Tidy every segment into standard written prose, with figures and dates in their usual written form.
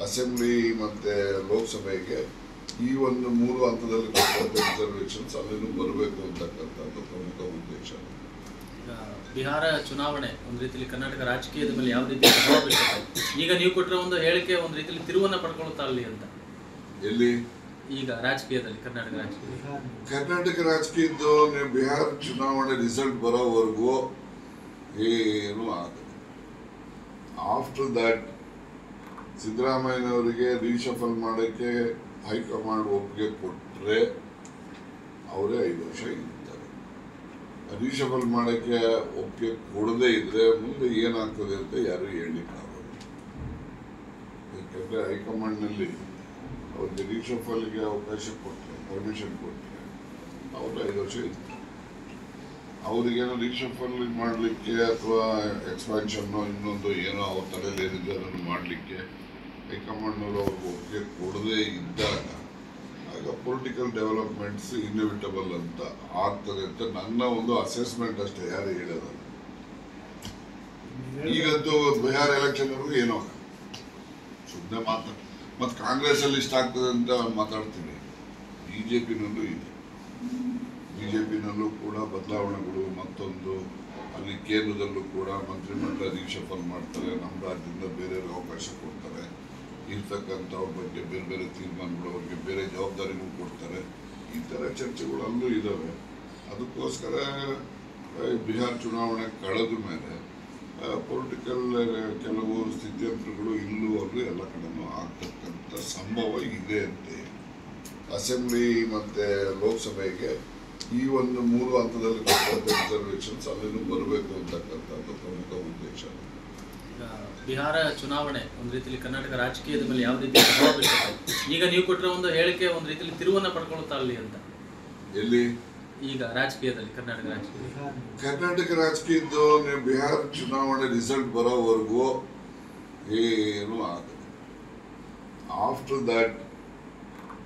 Assembly ಮತ್ತು ಲೋಕಸಭೆಗೆ ಈ ಒಂದು 3 ಹಂತದಲ್ಲಿ ಕೊಟ್ಟಂಥ ರಿಸರ್ವೇಷನ್ಸ್ ಅಲ್ಲಿನೂ ಬರಬೇಕು ಅಂತಕ್ಕಂಥದ್ದು ಪ್ರಮುಖ ಉದ್ದೇಶ. ಬಿಹಾರ ಚುನಾವಣೆ ಒಂದು ರೀತಿಯಲ್ಲಿ ಕರ್ನಾಟಕ ರಾಜಕೀಯದ ಮೇಲೆ ಯಾವ ರೀತಿ ಪ್ರಭಾವ ಬೀರುತ್ತೆ? ಈಗ ನೀವು ಕೊಟ್ಟಿರೋ ಒಂದು ಹೇಳಿಕೆ ಒಂದು ರೀತಿಯಲ್ಲಿ ತಿರುವನ್ನ ಪಡ್ಕೊಳ್ತಾ ಅಲ್ಲಿ ಅಂತ. ಎಲ್ಲಿ ಈಗ ರಾಜಕೀಯದಲ್ಲಿ ಕರ್ನಾಟಕ ರಾಜಕೀಯದ್ದು ಬಿಹಾರ ಚುನಾವಣೆ ರಿಸಲ್ಟ್ ಬರೋವರೆಗೂ ಏನು ಆಗಲ್ಲ. ಆಫ್ಟರ್ ದಟ್ ಸಿದ್ದರಾಮಯ್ಯನವರಿಗೆ ರೀಶಫಲ್ ಮಾಡೋಕ್ಕೆ ಹೈಕಮಾಂಡ್ ಒಪ್ಪಿಗೆ ಕೊಟ್ಟರೆ ಅವರೇ 5 ವರ್ಷ ಇರ್ತಾರೆ. ರೀಶಫಲ್ ಮಾಡೋಕ್ಕೆ ಒಪ್ಪಿಗೆ ಕೊಡದೇ ಇದ್ರೆ ಮುಂದೆ ಏನಾಗ್ತದೆ ಅಂತ ಯಾರು ಹೇಳಲಿಕ್ಕಾಗೋದು. ಯಾಕಂದರೆ ಹೈಕಮಾಂಡ್ನಲ್ಲಿ ಅವ್ರಿಗೆ ರೀಶಫಲ್ಗೆ ಅವಕಾಶ ಕೊಟ್ಟರೆ, ಪರ್ಮಿಷನ್ ಕೊಟ್ಟರೆ ಅವರು 5 ವರ್ಷ ಇರ್ತಾರೆ. ಅವ್ರಿಗೇನೋ ರೀಶಫಲ್ ಮಾಡಲಿಕ್ಕೆ ಅಥವಾ ಎಕ್ಸ್ಪಾನ್ಷನ್ನು ಇನ್ನೊಂದು ಏನೋ ಅವ್ರ ತಲೆಯಲ್ಲಿ ಏನಿದೆ ಅದನ್ನು ಮಾಡಲಿಕ್ಕೆ ಹೈಕಮಾಂಡ್ನವರು ಅವ್ರಿಗೆ ಒಪ್ಪಿಗೆ ಕೊಡದೇ ಇದ್ದಾಗ ಆಗ ಪೊಲಿಟಿಕಲ್ ಡೆವಲಪ್ಮೆಂಟ್ಸ್ ಇನ್ಎವಿಟಬಲ್ ಅಂತ ಆಗ್ತದೆ ಅಂತ ನನ್ನ ಒಂದು ಅಸೆಸ್ಮೆಂಟ್ ಅಷ್ಟೇ, ಯಾರು ಹೇಳೋದಲ್ಲ. ಈಗಂತೂ ಬಿಹಾರ ಎಲೆಕ್ಷನ್ವರೆಗೂ ಏನೋ ಸುಮ್ಮನೆ ಮಾತಾಡ ಮತ್ತು ಕಾಂಗ್ರೆಸ್ಸಲ್ಲಿ ಇಷ್ಟ ಆಗ್ತದೆ ಅಂತ ಮಾತಾಡ್ತೀವಿ. ಬಿಜೆಪಿನಲ್ಲೂ ಇದೆ, ಬಿಜೆಪಿನಲ್ಲೂ ಕೂಡ ಬದಲಾವಣೆಗಳು, ಮತ್ತೊಂದು ಅಲ್ಲಿ ಕೇಂದ್ರದಲ್ಲೂ ಕೂಡ ಮಂತ್ರಿಮಂಡಲ ರೀಶಫಲ್ ಮಾಡ್ತಾರೆ, ನಮ್ಮ ರಾಜ್ಯದಿಂದ ಬೇರೆಯವ್ರಿಗೆ ಅವಕಾಶ ಕೊಡ್ತಾರೆ, ಇರ್ತಕ್ಕಂಥವ್ರ ಬಗ್ಗೆ ಬೇರೆ ಬೇರೆ ತೀರ್ಮಾನಗಳು, ಅವ್ರಿಗೆ ಬೇರೆ ಜವಾಬ್ದಾರಿಗಳು ಕೊಡ್ತಾರೆ. ಈ ಥರ ಚರ್ಚೆಗಳು ಅಲ್ಲೂ ಇದ್ದಾವೆ. ಅದಕ್ಕೋಸ್ಕರ ಬಿಹಾರ ಚುನಾವಣೆ ಕಳೆದ ಮೇಲೆ ಪೊಲಿಟಿಕಲ್ ಕೆಲವು ಸ್ಥಿತ್ಯಂತರಗಳು ಇಲ್ಲೂ ಅಲ್ಲೂ ಎಲ್ಲ ಕಡೆನೂ ಆಗ್ತಕ್ಕಂಥ ಸಂಭವ ಇದೆ ಅಂತ. ಅಸೆಂಬ್ಲಿ ಮತ್ತು ಲೋಕಸಭೆಗೆ ಈ ಒಂದು 3 ಹಂತದಲ್ಲಿ ಕೊಟ್ಟಂಥ ರಿಸರ್ವೇಷನ್ಸ್ ಅಲ್ಲಿನೂ ಬರಬೇಕು ಅಂತಕ್ಕಂಥದ್ದು ಪ್ರಮುಖ ಉದ್ದೇಶ. ಬಿಹಾರ ಚುನಾವಣೆ ಒಂದು ರೀತಿಯಲ್ಲಿ ಕರ್ನಾಟಕ ರಾಜಕೀಯದ ಮೇಲೆ ಯಾವ ರೀತಿ ಪ್ರಭಾವ ಬೀರುತ್ತೆ? ಈಗ ನೀವು ಕೊಟ್ಟಿರೋ ಒಂದು ಹೇಳಿಕೆ ಒಂದು ರೀತಿಯಲ್ಲಿ ತಿರುವನ್ನ ಪಡ್ಕೊಳ್ತಾ ಅಲ್ಲಿ ಅಂತ. ಎಲ್ಲಿ ಈಗ ರಾಜಕೀಯದಲ್ಲಿ ಕರ್ನಾಟಕ ರಾಜಕೀಯದ್ದು ಬಿಹಾರ ಚುನಾವಣೆ ರಿಸಲ್ಟ್ ಬರೋವರೆಗೂ ಏನು ಆಗಲ್ಲ. ಆಫ್ಟರ್ ದಟ್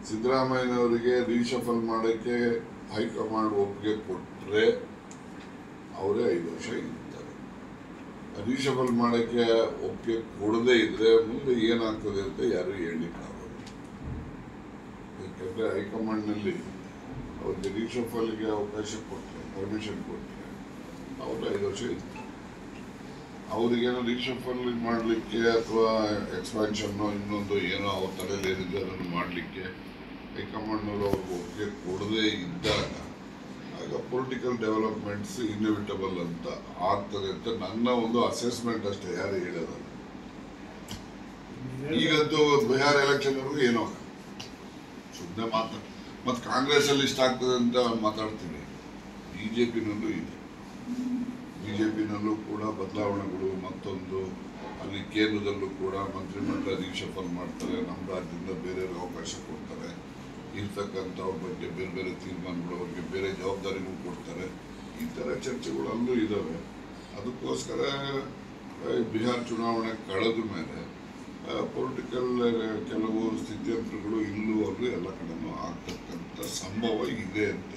ಸಿದ್ದರಾಮಯ್ಯನವರಿಗೆ ರೀಶಫಲ್ ಮಾಡೋಕ್ಕೆ ಹೈಕಮಾಂಡ್ ಒಪ್ಪಿಗೆ ಕೊಟ್ಟರೆ ಅವರೇ 5 ವರ್ಷ ಇರ್ತಾರೆ. ರೀಶಫಲ್ ಮಾಡೋಕ್ಕೆ ಒಪ್ಪಿಗೆ ಕೊಡದೇ ಇದ್ರೆ ಮುಂದೆ ಏನಾಗ್ತದೆ ಅಂತ ಯಾರು ಹೇಳಲಿಕ್ಕಾಗೋದು. ಯಾಕಂದರೆ ಹೈಕಮಾಂಡ್ನಲ್ಲಿ ಅವ್ರಿಗೆ ರೀಶಫಲ್ಗೆ ಅವಕಾಶ ಕೊಟ್ಟರೆ, ಪರ್ಮಿಷನ್ ಕೊಟ್ಟರೆ ಅವರು 5 ವರ್ಷ ಇರ್ತಾರೆ. ಅವ್ರಿಗೇನೋ ರೀಶಫಲ್ ಮಾಡಲಿಕ್ಕೆ ಅಥವಾ ಎಕ್ಸ್ಪಾನ್ಷನ್ನು ಇನ್ನೊಂದು ಏನೋ ಅವ್ರ ತಲೆಯಲ್ಲಿ ಏನಿದೆ ಅದನ್ನು ಮಾಡಲಿಕ್ಕೆ ಹೈಕಮಾಂಡ್ನವರು ಅವ್ರಿಗೆ ಒಪ್ಪಿಗೆ ಕೊಡದೇ ಇದ್ದಾಗ ಆಗ ಪೊಲಿಟಿಕಲ್ ಡೆವಲಪ್ಮೆಂಟ್ಸ್ ಇನ್ಎವಿಟಬಲ್ ಅಂತ ಆಗ್ತದೆ ಅಂತ ನನ್ನ ಒಂದು ಅಸೆಸ್ಮೆಂಟ್ ಅಷ್ಟೇ, ಯಾರು ಹೇಳೋದಲ್ಲ. ಈಗಂತೂ ಬಿಹಾರ ಎಲೆಕ್ಷನ್ವರೆಗೂ ಏನೋ ಸುಮ್ಮನೆ ಮಾತಾಡ ಮತ್ತು ಕಾಂಗ್ರೆಸ್ಸಲ್ಲಿ ಇಷ್ಟ ಆಗ್ತದೆ ಅಂತ ಮಾತಾಡ್ತೀವಿ. ಬಿಜೆಪಿನಲ್ಲೂ ಇದೆ, ಬಿಜೆಪಿನಲ್ಲೂ ಕೂಡ ಬದಲಾವಣೆಗಳು, ಮತ್ತೊಂದು ಅಲ್ಲಿ ಕೇಂದ್ರದಲ್ಲೂ ಕೂಡ ಮಂತ್ರಿಮಂಡಲ ರೀಶಫಲ್ ಮಾಡ್ತಾರೆ, ನಮ್ಮ ರಾಜ್ಯದಿಂದ ಬೇರೆಯವ್ರಿಗೆ ಅವಕಾಶ ಕೊಡ್ತಾರೆ, ಇರ್ತಕ್ಕಂಥವ್ರ ಬಗ್ಗೆ ಬೇರೆ ಬೇರೆ ತೀರ್ಮಾನಗಳು, ಅವ್ರಿಗೆ ಬೇರೆ ಜವಾಬ್ದಾರಿಗಳು ಕೊಡ್ತಾರೆ. ಈ ಥರ ಚರ್ಚೆಗಳು ಅಲ್ಲೂ ಇದ್ದಾವೆ. ಅದಕ್ಕೋಸ್ಕರ ಬಿಹಾರ ಚುನಾವಣೆ ಕಳೆದ ಮೇಲೆ ಪೊಲಿಟಿಕಲ್ ಕೆಲವು ಸ್ಥಿತ್ಯಂತರಗಳು ಇಲ್ಲೂ ಅಲ್ಲೂ ಎಲ್ಲ ಕಡೆನೂ ಆಗ್ತಕ್ಕಂಥ ಸಂಭವ ಇದೆ ಅಂತ.